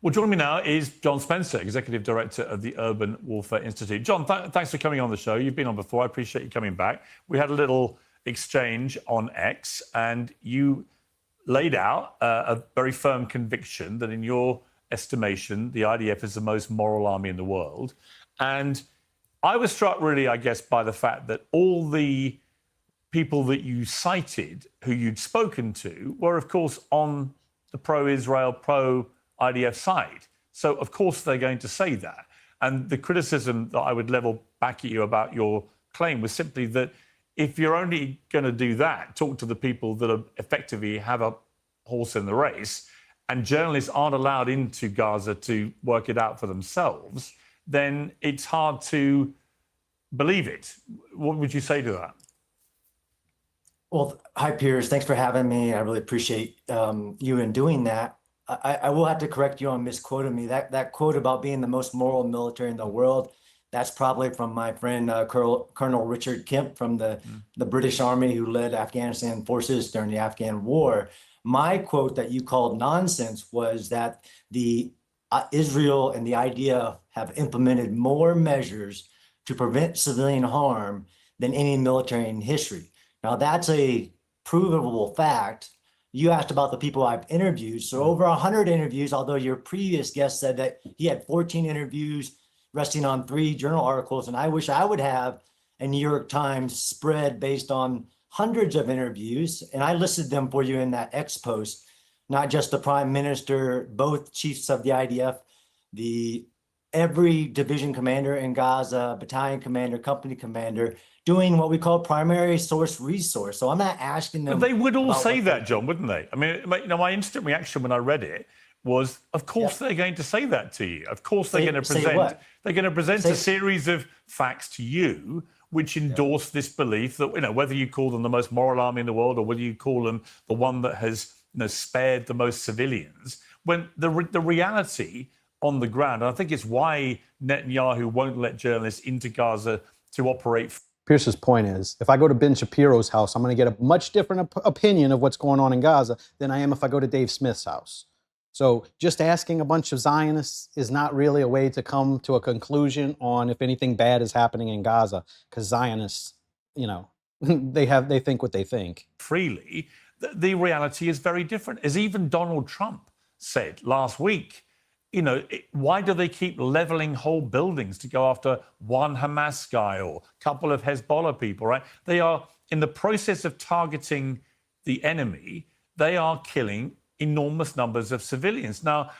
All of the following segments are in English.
Well, joining me now is John Spencer, Executive Director of the Urban Warfare Institute. John, thanks for coming on the show. You've been on before. I appreciate you coming back. We had a little exchange on X, and you laid out a very firm conviction that in your estimation, the IDF is the most moral army in the world. And I was struck really, I guess, by the fact that all the people that you cited who you'd spoken to were, of course, on the pro-Israel, pro-IDF side. So, of course, they're going to say that. And the criticism that I would level back at you about your claim was simply that if you're only going to do that, talk to the people that are effectively have a horse in the race, and journalists aren't allowed into Gaza to work it out for themselves, then it's hard to believe it. What would you say to that? Well, hi, Piers. Thanks for having me. I really appreciate you in doing that. I will have to correct you on misquoting me. That quote about being the most moral military in the world, that's probably from my friend Colonel Richard Kemp from the British Army, who led Afghanistan forces during the Afghan war. My quote that you called nonsense was that the Israel and the IDF have implemented more measures to prevent civilian harm than any military in history. Now, that's a provable fact. You asked about the people I've interviewed. So over 100 interviews, although your previous guest said that he had 14 interviews resting on 3 journal articles. And I wish I would have a New York Times spread based on hundreds of interviews. And I listed them for you in that X post, not just the prime minister, both chiefs of the IDF, every division commander in Gaza, battalion commander, company commander, doing what we call primary source resource. So I'm not asking them. But they would all say that, John, wouldn't they? I mean, my instant reaction when I read it was, of course they're going to say that to you. Of course they're going to present. They're going to present a series of facts to you which endorse this belief that, whether you call them the most moral army in the world or whether you call them the one that has spared the most civilians, when the reality on the ground, and I think it's why Netanyahu won't let journalists into Gaza to operate. Pierce's point is, if I go to Ben Shapiro's house, I'm going to get a much different opinion of what's going on in Gaza than I am if I go to Dave Smith's house. So just asking a bunch of Zionists is not really a way to come to a conclusion on if anything bad is happening in Gaza, because Zionists, they think what they think. Freely, the reality is very different. As even Donald Trump said last week, why do they keep leveling whole buildings to go after one Hamas guy or a couple of Hezbollah people, right? They are, in the process of targeting the enemy, they are killing enormous numbers of civilians. Now,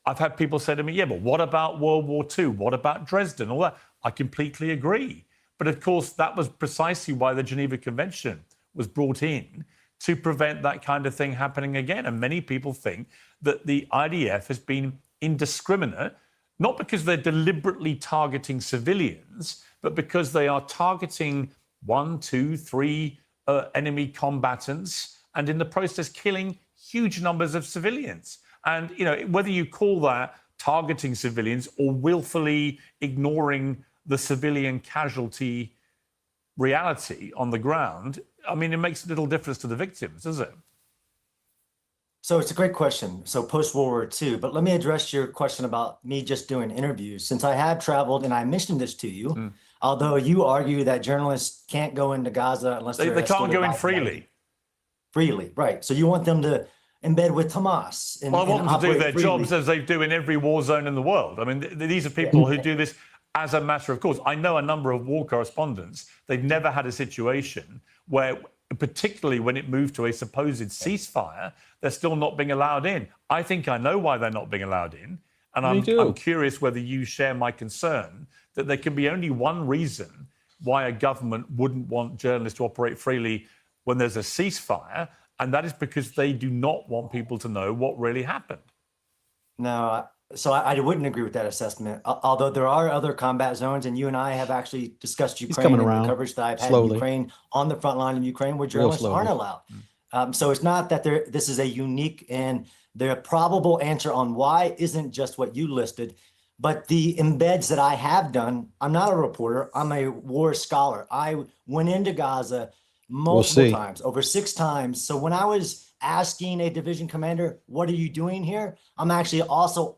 I've had people say to me, yeah, but what about World War II? What about Dresden? All that. I completely agree. But of course, that was precisely why the Geneva Convention was brought in, to prevent that kind of thing happening again. And many people think that the IDF has been indiscriminate, not because they're deliberately targeting civilians, but because they are targeting 1, 2, 3 enemy combatants, and in the process killing huge numbers of civilians. And whether you call that targeting civilians or willfully ignoring the civilian casualty reality on the ground, I mean, it makes little difference to the victims, does it? So it's a great question. So post-World War II, but let me address your question about me just doing interviews. Since I have traveled, and I mentioned this to you, although you argue that journalists can't go into Gaza unless they can't go in freely. Freely, right. So you want them to embed with Hamas. Well, I want them to do their jobs as they do in every war zone in the world. I mean, these are people who do this as a matter of course. I know a number of war correspondents. They've never had a situation where, particularly when it moved to a supposed ceasefire, they're still not being allowed in. I think I know why they're not being allowed in. And I'm curious whether you share my concern that there can be only one reason why a government wouldn't want journalists to operate freely when there's a ceasefire, and that is because they do not want people to know what really happened. No, so I wouldn't agree with that assessment, although there are other combat zones, and you and I have actually discussed Ukraine and the coverage that I've had in Ukraine, on the front line of Ukraine, where journalists aren't allowed. So it's not that this is a unique, and the probable answer on why isn't just what you listed, but the embeds that I have done. I'm not a reporter, I'm a war scholar. I went into Gaza multiple times, over 6 times. So when I was asking a division commander, what are you doing here? I'm actually also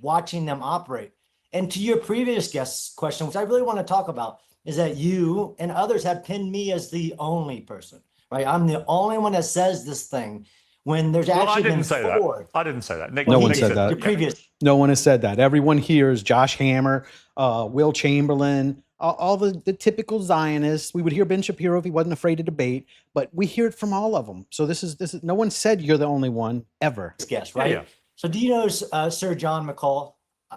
watching them operate. And to your previous guest's question, which I really want to talk about, is that you and others have pinned me as the only person, right? I'm the only one that says this thing when there's Well, actually I didn't been say four. that. I didn't say that. Nick, No one Nick said that. Your Yeah. previous. No one has said that. Everyone hears Josh Hammer, Will Chamberlain, all the typical Zionists. We would hear Ben Shapiro if he wasn't afraid to debate, but we hear it from all of them. So this is no one said you're the only one ever. Guest, right? Yeah. So do you know Sir John McCall?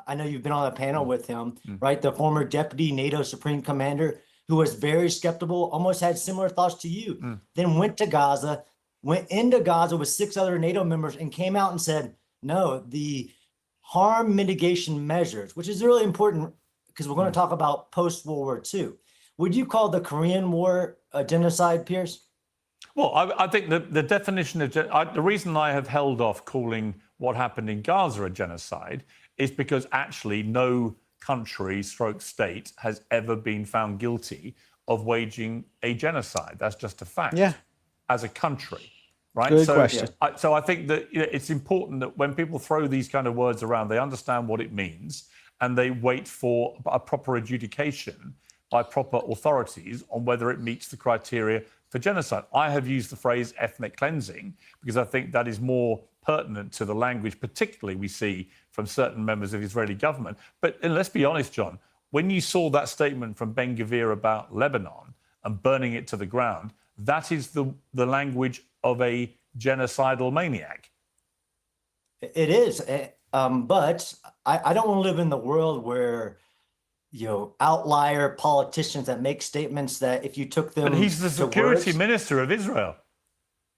I know you've been on a panel with him, right? The former deputy NATO Supreme Commander who was very skeptical, almost had similar thoughts to you, then went to Gaza, went into Gaza with 6 other NATO members and came out and said, no, the harm mitigation measures, which is really important because we're going to talk about post-World War II. Would you call the Korean War a genocide, Piers? Well, I think the definition of the reason I have held off calling what happened in Gaza a genocide is because actually no country stroke state has ever been found guilty of waging a genocide. That's just a fact. Yeah. As a country, right? Good question. So I think that it's important that when people throw these kind of words around, they understand what it means and they wait for a proper adjudication by proper authorities on whether it meets the criteria for genocide. I have used the phrase ethnic cleansing because I think that is more pertinent to the language, particularly we see from certain members of the Israeli government. But let's be honest, John, when you saw that statement from Ben Gvir about Lebanon and burning it to the ground, that is the language of a genocidal maniac. It is, but I don't want to live in the world where, outlier politicians that make statements that if you took them. But he's the to security words, minister of Israel.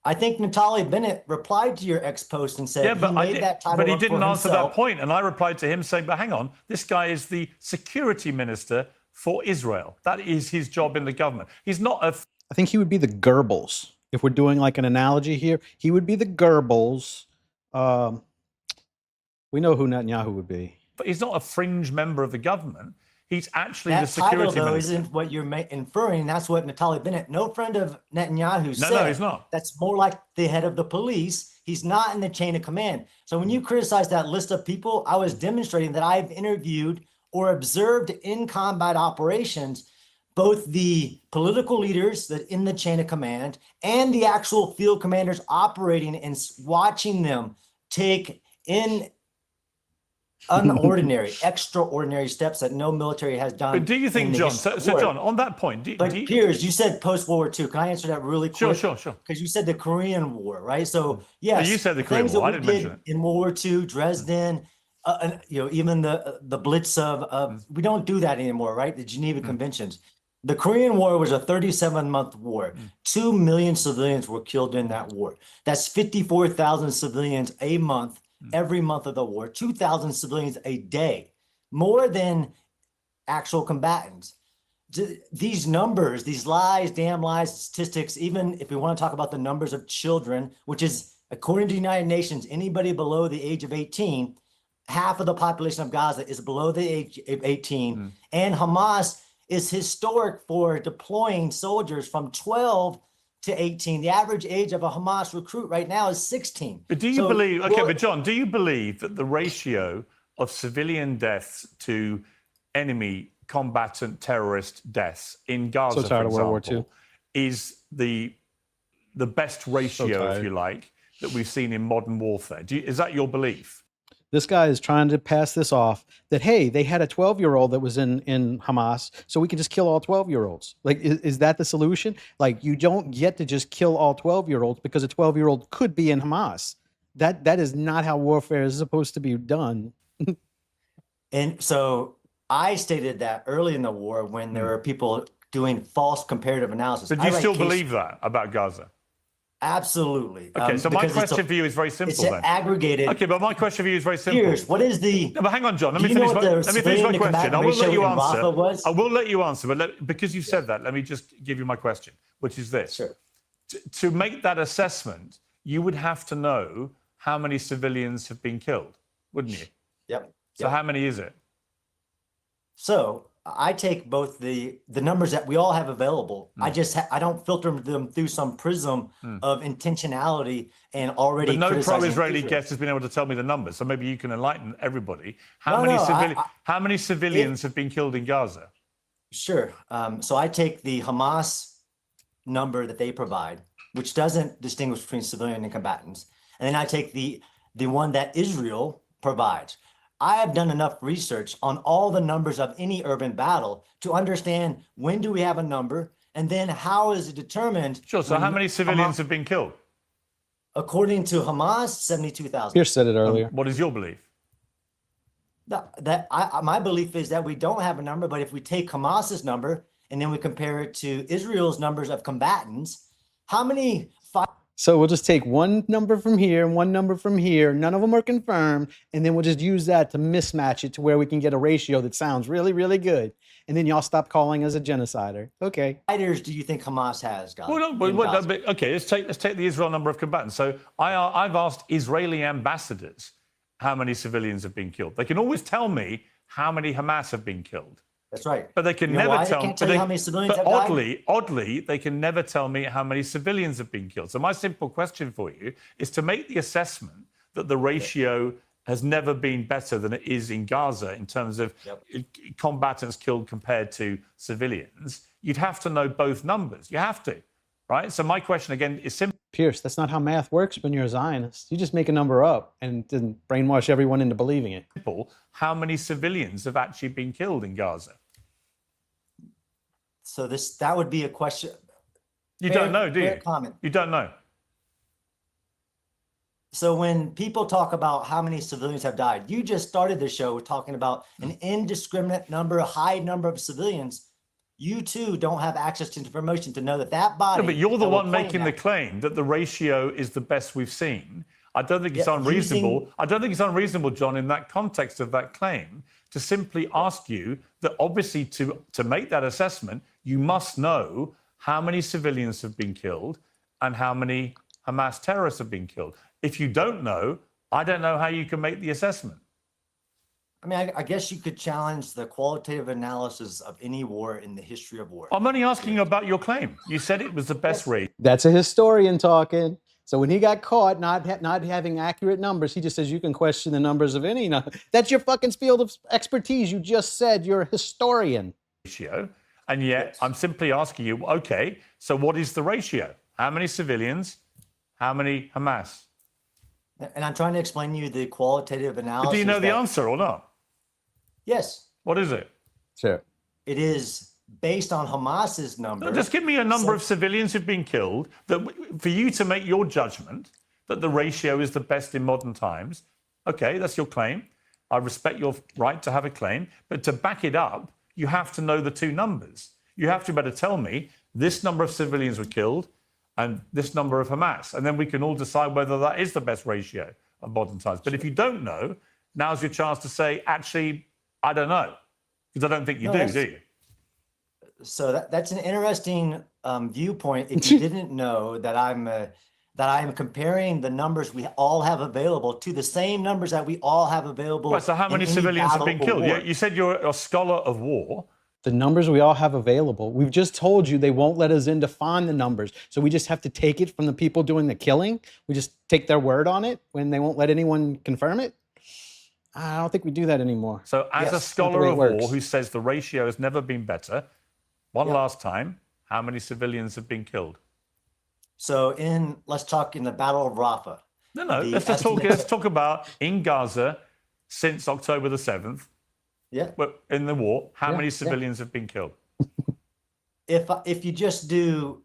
I think Naftali Bennett replied to your ex post and said But he made that title but he up for didn't answer himself. that point. And I replied to him saying, but hang on, this guy is the security minister for Israel. That is his job in the government. He's not a I think he would be the Goebbels. If we're doing like an analogy here, he would be the Goebbels. We know who Netanyahu would be. But he's not a fringe member of the government. He's actually That the security title, though, minister. isn't what you're inferring. That's what Naftali Bennett, no friend of Netanyahu, said. No, he's not. That's more like the head of the police. He's not in the chain of command. So when you criticize that list of people, I was demonstrating that I've interviewed or observed in combat operations both the political leaders that in the chain of command and the actual field commanders operating and watching them take in unordinary, extraordinary steps that no military has done. But do you think, in the John, history of so war. John, on that point, But Piers, you said post-World War II. Can I answer that really quick? Sure. Because you said the Korean War, right? So yes, you said the Korean things War. that I we didn't mention did in World War II, Dresden, and, even the Blitz of we don't do that anymore, right? The Geneva Conventions. The Korean War was a 37-month war. 2 million civilians were killed in that war. That's 54,000 civilians a month, every month of the war, 2,000 civilians a day, more than actual combatants. These numbers, these lies, damn lies, statistics, even if we want to talk about the numbers of children, which is, according to the United Nations, anybody below the age of 18, half of the population of Gaza is below the age of 18. And Hamas is historic for deploying soldiers from 12 to 18. The average age of a Hamas recruit right now is 16. But do you believe, but John, do you believe that the ratio of civilian deaths to enemy combatant terrorist deaths in Gaza, So tired for of World War example, is the best ratio, if you like, that we've seen in modern warfare? Is that your belief? This guy is trying to pass this off that, hey, they had a 12-year-old that was in Hamas, so we can just kill all 12-year-olds. Like, is that the solution? Like, you don't get to just kill all 12-year-olds because a 12-year-old could be in Hamas. That is not how warfare is supposed to be done. And so I stated that early in the war when there were people doing false comparative analysis. But do you still believe that about Gaza? Absolutely. Okay, so my question for you is very simple it's then. Aggregated. Okay, but my question for you is very simple. Here's what is the? No, but hang on, John. Let Do me you know finish what the let me finish my civilian to question. combatant I will let you ratio in answer. Rafah was? I will let you answer, but because you said that, let me just give you my question, which is this. Sure. To make that assessment, you would have to know how many civilians have been killed, wouldn't you? Yep. So how many is it? So I take both the numbers that we all have available. I just I don't filter them through some prism of intentionality and already But no criticizing pro-Israeli Israel. guest has been able to tell me the numbers. So maybe you can enlighten everybody. How No, many no, how many civilians have been killed in Gaza? Sure. So I take the Hamas number that they provide, which doesn't distinguish between civilian and combatants, and then I take the one that Israel provides. I have done enough research on all the numbers of any urban battle to understand when do we have a number, and then how is it determined. Sure. So how many civilians have been killed? According to Hamas, 72,000. Pierce said it earlier. What is your belief? My belief is that we don't have a number, but if we take Hamas's number and then we compare it to Israel's numbers of combatants, how many So we'll just take one number from here and one number from here. None of them are confirmed. And then we'll just use that to mismatch it to where we can get a ratio that sounds really, really good. And then y'all stop calling us a genocider. Okay. fighters do you think Hamas has, guys? Well, okay, let's take the Israel number of combatants. So I've asked Israeli ambassadors how many civilians have been killed. They can always tell me how many Hamas have been killed. That's right. But they can You know never why they tell can't tell you how many civilians but have died? oddly, they can never tell me how many civilians have been killed. So my simple question for you is to make the assessment that the ratio has never been better than it is in Gaza in terms of combatants killed compared to civilians. You'd have to know both numbers. You have to, right? So my question again is simple. Pierce, that's not how math works when you're a Zionist. You just make a number up and then brainwash everyone into believing it. How many civilians have actually been killed in Gaza? So that would be a question. You Fair- don't know, do fair you? comment. You don't know. So when people talk about how many civilians have died, you just started the show talking about an indiscriminate number, a high number of civilians. You too don't have access to information to know that body. No, but you're the that we're one making pointing the at- claim that the ratio is the best we've seen. I don't think it's Yeah, unreasonable. using- I don't think it's unreasonable, John, in that context of that claim, to simply ask you that obviously to make that assessment, you must know how many civilians have been killed and how many Hamas terrorists have been killed. If you don't know, I don't know how you can make the assessment. I mean, I guess you could challenge the qualitative analysis of any war in the history of war. I'm only asking you about your claim. You said it was the best rate. That's a historian talking. So when he got caught not having accurate numbers, he just says you can question the numbers of any. That's your fucking field of expertise. You just said you're a historian. Ratio, and yet I'm simply asking you, okay, so what is the ratio? How many civilians? How many Hamas? And I'm trying to explain to you the qualitative analysis. But do you know the that- answer or not? Yes, What is it? Sure. it is based on Hamas's number. Just give me a number of civilians who've been killed that for you to make your judgment that the ratio is the best in modern times. Okay, that's your claim. I respect your right to have a claim, but to back it up, you have to know the two numbers. You have to better tell me this number of civilians were killed and this number of Hamas, and then we can all decide whether that is the best ratio of modern times. But if you don't know, now's your chance to say, actually, I don't know, because I don't think you do you? So that's an interesting viewpoint. If you didn't know that I'm comparing the numbers we all have available to the same numbers that we all have available. Right, so how in many any civilians have battle been or killed? war. You said you're a scholar of war. The numbers we all have available. We've just told you they won't let us in to find the numbers. So we just have to take it from the people doing the killing. We just take their word on it when they won't let anyone confirm it. I don't think we do that anymore. So as a Yes, not the scholar way it of war works. who says the ratio has never been better, last time, how many civilians have been killed? So let's talk in the Battle of Rafah. No, The let's estimate- talk about in Gaza since October the 7th, Yeah. in the war, how Yeah, many yeah. civilians have been killed? If you just do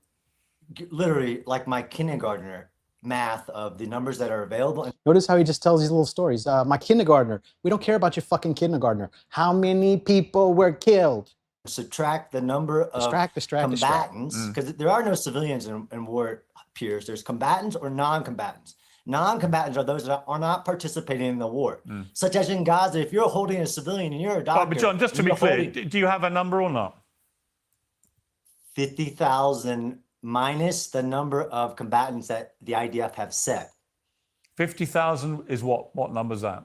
literally like my kindergartner math of the numbers that are available, and Notice how he just tells these little stories. My kindergartner. We don't care about your fucking kindergartner. How many people were killed? subtract the number of Distract. combatants, because there are no civilians in war, Piers. There's combatants or non-combatants. Non-combatants are those that are not participating in the war, such as in Gaza. If you're holding a civilian and you're a doctor, But John, just to and be you're clear, holding do you have a number or not? 50,000 minus the number of combatants that the IDF have set. 50,000 is what? What number's that?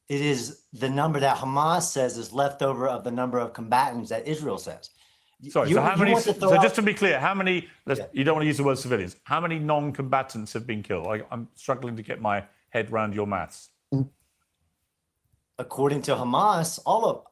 It is the number that Hamas says is left over of the number of combatants that Israel says. Sorry, You- so how you many? want to throw So out- just to be clear, how many? Yeah. You don't want to use the word civilians. How many non-combatants have been killed? I'm struggling to get my head around your maths. According to Hamas, all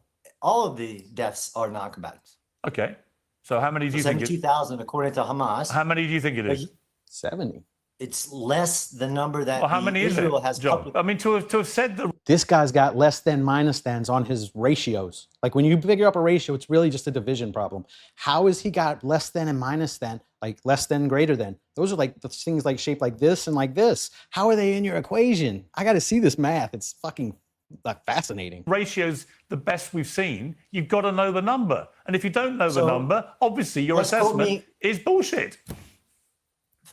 of the deaths are non-combatants. Okay, so how many do you think? 72,000 according to Hamas. How many do you think it is? 70. It's less the number that Well, how many is Israel it, has John? public. I mean, to have said the This guy's got less than minus thans on his ratios. Like when you figure up a ratio, it's really just a division problem. How has he got less than and minus than, like less than, greater than? Those are like the things like shaped like this and like this. How are they in your equation? I got to see this math. It's fucking like fascinating. ratio's the best we've seen, you've got to know the number. And if you don't know the So, number, obviously your let's quote assessment me- is bullshit.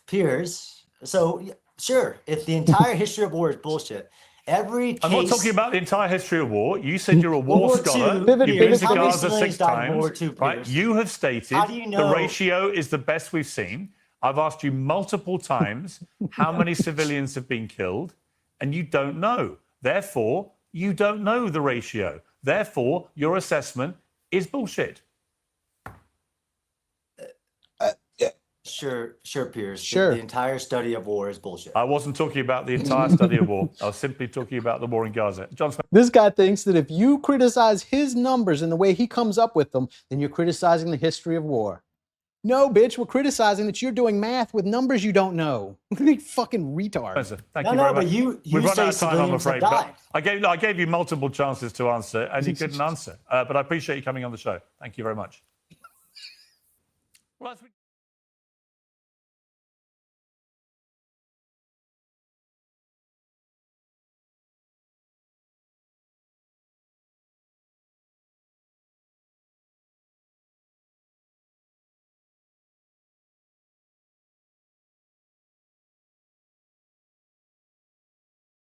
Piers. So sure, if the entire history of war is bullshit, every case. I'm not talking about the entire history of war. You said you're a World war War scholar. II, Pivot, You've pivot, used the pivot. Gaza How many 6 civilians died in times. World War II, Right? Piers? You have stated How do you the know- ratio is the best we've seen. I've asked you multiple times how many civilians have been killed, and you don't know. Therefore, you don't know the ratio. Therefore, your assessment is bullshit. Sure, Piers. Sure. The entire study of war is bullshit. I wasn't talking about the entire study of war. I was simply talking about the war in Gaza. John Smith. This guy thinks that if you criticize his numbers and the way he comes up with them, then you're criticizing the history of war. No, bitch, we're criticizing that you're doing math with numbers you don't know. You fucking retard. Thank No, you no, very but much. you We've run say out of time, I'm civilians have afraid. But died. I gave you multiple chances to answer, and you couldn't answer. But I appreciate you coming on the show. Thank you very much. Well, that's-